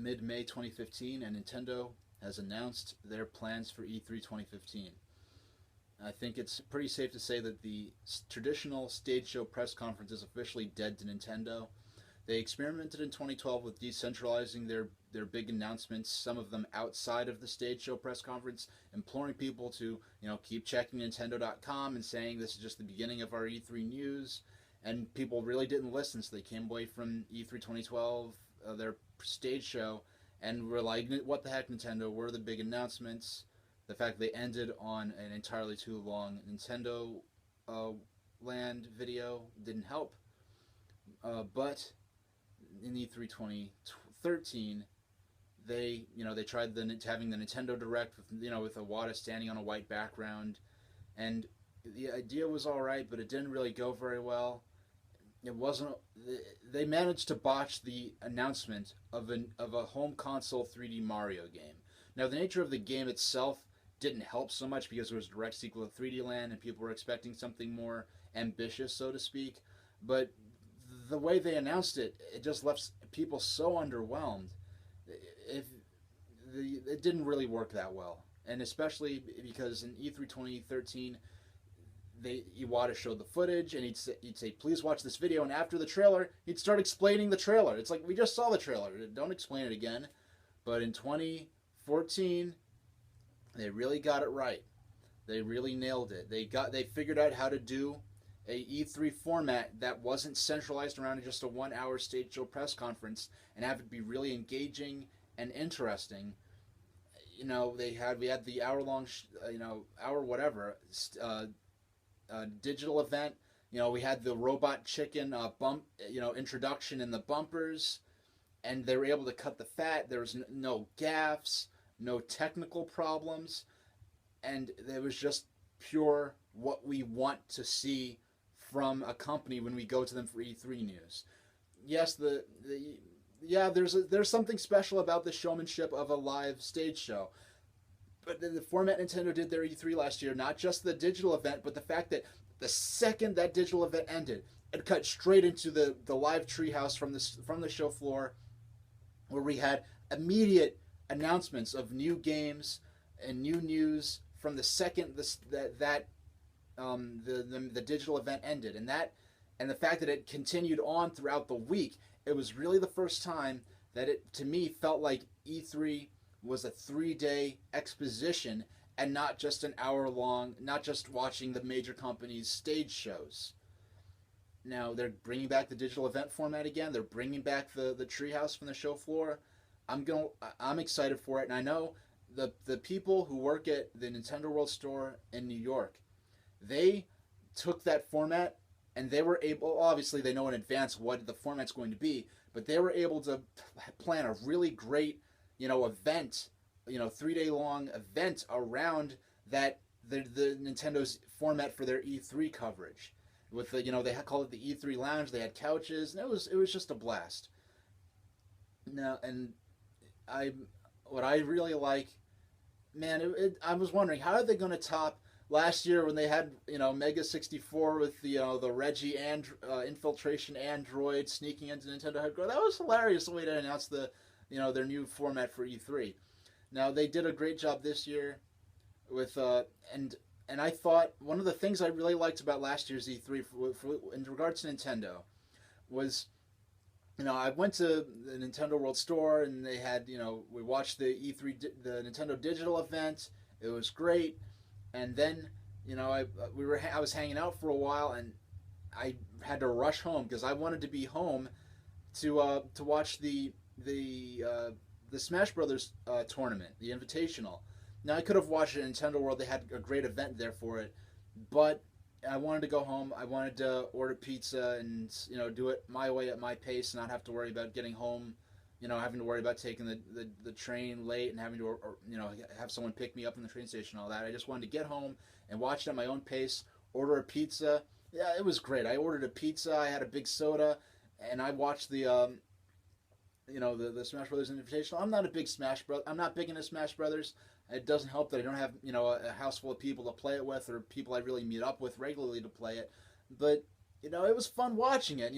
mid-May 2015, and Nintendo has announced their plans for E3 2015. I think it's pretty safe to say that the traditional stage show press conference is officially dead to Nintendo. They experimented in 2012 with decentralizing their big announcements, some of them outside of the stage show press conference, imploring people to keep checking Nintendo.com and saying this is just the beginning of our E3 news. And people really didn't listen, so they came away from E3 2012, their stage show, and were like, what the heck, Nintendo? Where are the big announcements? The fact they ended on an entirely too long Nintendo Land video didn't help. But in E3 2013, they tried having the Nintendo Direct with Iwata standing on a white background, and the idea was all right, but it didn't really go very well. It wasn't. They managed to botch the announcement of a home console 3D Mario game. Now, the nature of the game itself didn't help so much because it was a direct sequel to 3D Land and people were expecting something more ambitious, so to speak. But the way they announced it, it just left people so underwhelmed. It didn't really work that well, and especially because in E3 2013, Iwata showed the footage, and he'd say, "Please watch this video." And after the trailer, he'd start explaining the trailer. It's like, we just saw the trailer. Don't explain it again. But in 2014, they really got it right. They really nailed it. They figured out how to do a E3 format that wasn't centralized around just a 1 hour stage show press conference and have it be really engaging and interesting. We had the hour long, hour whatever, digital event. We had the Robot Chicken bump, introduction in the bumpers, and they were able to cut the fat. There was no gaffes, no technical problems, and it was just pure what we want to see from a company when we go to them for E3 news. Yes, there's something special about the showmanship of a live stage show. But the format Nintendo did their E3 last year, not just the digital event, but the fact that the second that digital event ended, it cut straight into the live treehouse from the show floor, where we had immediate announcements of new games and new news from the second the digital event ended, and the fact that it continued on throughout the week. It was really the first time that it, to me, felt like E3 was a 3-day exposition and not just an hour long, not just watching the major companies' stage shows. Now they're bringing back the digital event format again. They're bringing back the treehouse from the show floor. I'm excited for it, and I know the people who work at the Nintendo World Store in New York, they took that format and they were able. Obviously, they know in advance what the format's going to be, but they were able to plan a really great, event, 3-day long event around that the Nintendo's format for their E3 coverage. With they call it the E3 Lounge. They had couches, and it was just a blast. Now, and what I really like, man, I was wondering, how are they going to top last year when they had Mega 64 with the Reggie infiltration android sneaking into Nintendo headquarters. That was hilarious, the way to announce their new format for E3. Now they did a great job this year with and I thought one of the things I really liked about last year's E3 in regards to Nintendo was, I went to the Nintendo World Store and they had, we watched the E3, the Nintendo Digital event. It was great. And then, I was hanging out for a while and I had to rush home because I wanted to be home to watch the Smash Brothers tournament, the Invitational. Now, I could have watched it at Nintendo World. They had a great event there for it. But I wanted to go home. I wanted to order pizza and, do it my way at my pace, and not have to worry about getting home, having to worry about taking the train late and having to, have someone pick me up from the train station and all that. I just wanted to get home and watch it at my own pace, order a pizza. Yeah, it was great. I ordered a pizza. I had a big soda, and I watched the Smash Brothers Invitational. I'm not big into Smash Brothers. It doesn't help that I don't have, a house full of people to play it with or people I really meet up with regularly to play it. But it was fun watching it.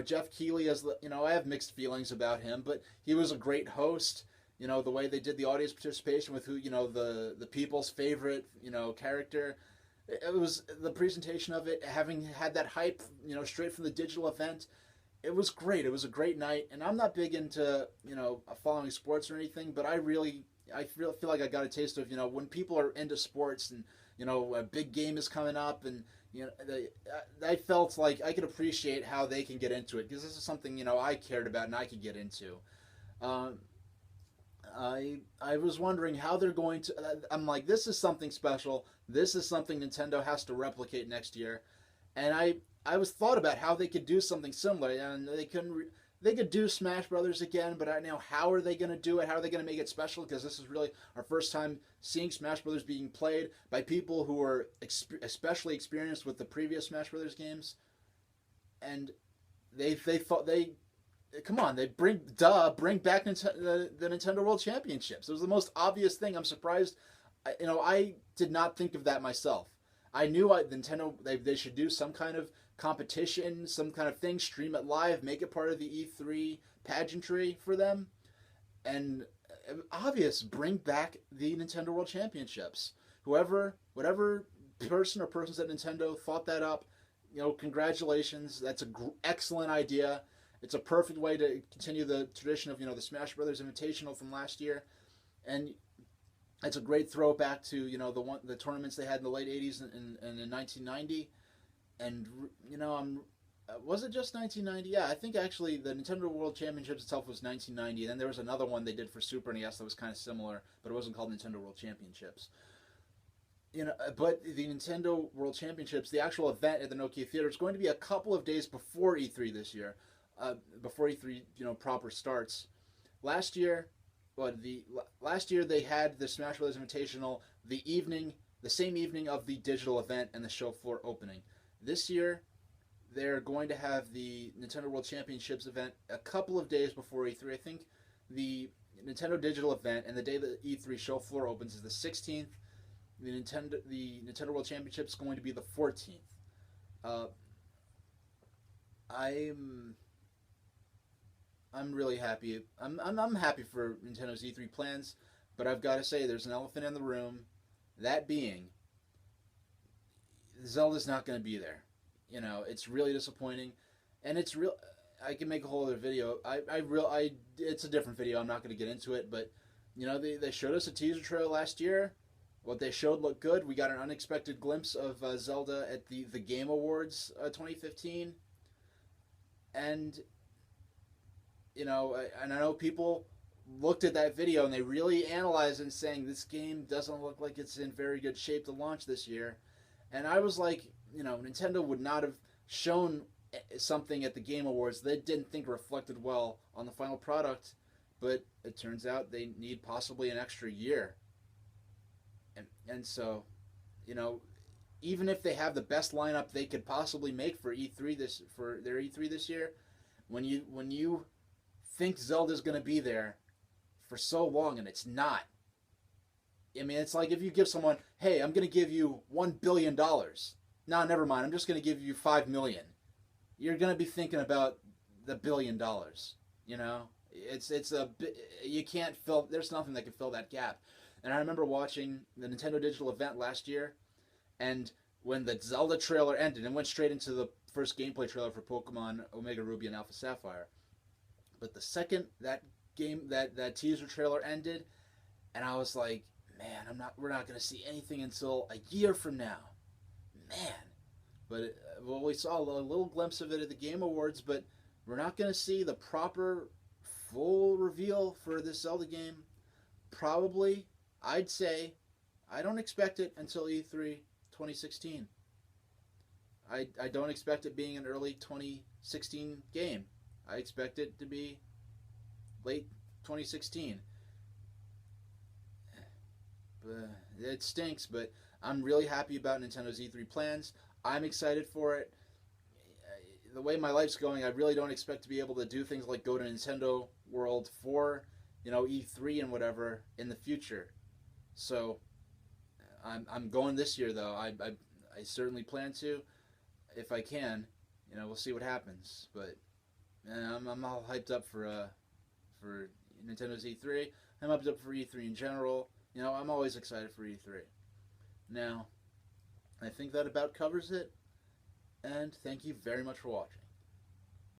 Jeff Keighley, I have mixed feelings about him, but he was a great host. The way they did the audience participation with who, the people's favorite, character. It was the presentation of it, having had that hype, straight from the digital event. It was great. It was a great night, and I'm not big into, following sports or anything, but I feel like I got a taste of, when people are into sports and, a big game is coming up and, I felt like I could appreciate how they can get into it because this is something, I cared about and I could get into. Um, I was wondering how they're going to. I'm like, this is something special. This is something Nintendo has to replicate next year, and I was thought about how they could do something similar, and they couldn't. They could do Smash Brothers again, but I know how are they going to do it? How are they going to make it special? Because this is really our first time seeing Smash Brothers being played by people who are especially experienced with the previous Smash Brothers games, and they thought they come on, they bring back the Nintendo World Championships. It was the most obvious thing. I'm surprised. I did not think of that myself. I knew Nintendo they should do some kind of competition, some kind of thing, stream it live, make it part of the E3 pageantry for them, and obvious, bring back the Nintendo World Championships. Whatever person or persons at Nintendo thought that up, congratulations. That's an excellent idea. It's a perfect way to continue the tradition of the Smash Brothers Invitational from last year, and it's a great throwback to the tournaments they had in the late '80s and in 1990. And I'm was it just 1990? Yeah, I think actually the Nintendo World Championships itself was 1990, and then there was another one they did for Super NES that was kind of similar, but it wasn't called Nintendo World Championships. But the Nintendo World Championships, the actual event at the Nokia Theater, is going to be a couple of days before E3 this year, before E3 proper starts. Last year, last year they had the Smash Bros. Invitational the same evening of the digital event and the show floor opening. This year, they're going to have the Nintendo World Championships event a couple of days before E3. I think the Nintendo Digital event and the day the E3 show floor opens is the 16th. The Nintendo World Championships is going to be the 14th. Uh, I'm I'm really happy. I'm happy for Nintendo's E3 plans, but I've got to say there's an elephant in the room. That being, Zelda's not going to be there. It's really disappointing, and it's real. I can make a whole other video. It's a different video. I'm not going to get into it, but they showed us a teaser trailer last year. What they showed looked good. We got an unexpected glimpse of Zelda at the Game Awards 2015, and and I know people looked at that video and they really analyzed it and saying this game doesn't look like it's in very good shape to launch this year. And I was like, Nintendo would not have shown something at the Game Awards they didn't think reflected well on the final product, but it turns out they need possibly an extra year. And so, even if they have the best lineup they could possibly make for their E3 this year, when you think Zelda's going to be there for so long and it's not. I mean, it's like if you give someone, hey, I'm going to give you $1 billion. No, never mind. I'm just going to give you $5 million. You're going to be thinking about the $1 billion. You can't fill. There's nothing that can fill that gap. And I remember watching the Nintendo Digital event last year, and when the Zelda trailer ended and went straight into the first gameplay trailer for Pokemon Omega Ruby and Alpha Sapphire. But the second that teaser trailer ended, and I was like, man, we're not going to see anything until a year from now. Man. But we saw a little glimpse of it at the Game Awards, but we're not going to see the proper full reveal for this Zelda game. Probably, I'd say, I don't expect it until E3 2016. I don't expect it being an early 2016 game. I expect it to be late 2016. It stinks, but I'm really happy about Nintendo's E3 plans. I'm excited for it. The way my life's going, I really don't expect to be able to do things like go to Nintendo World for, E3 and whatever in the future. So I'm going this year though. I certainly plan to. if I can, we'll see what happens. But I'm all hyped up for Nintendo's E3. I'm hyped up for E3 in general. I'm always excited for E3. Now, I think that about covers it. And thank you very much for watching.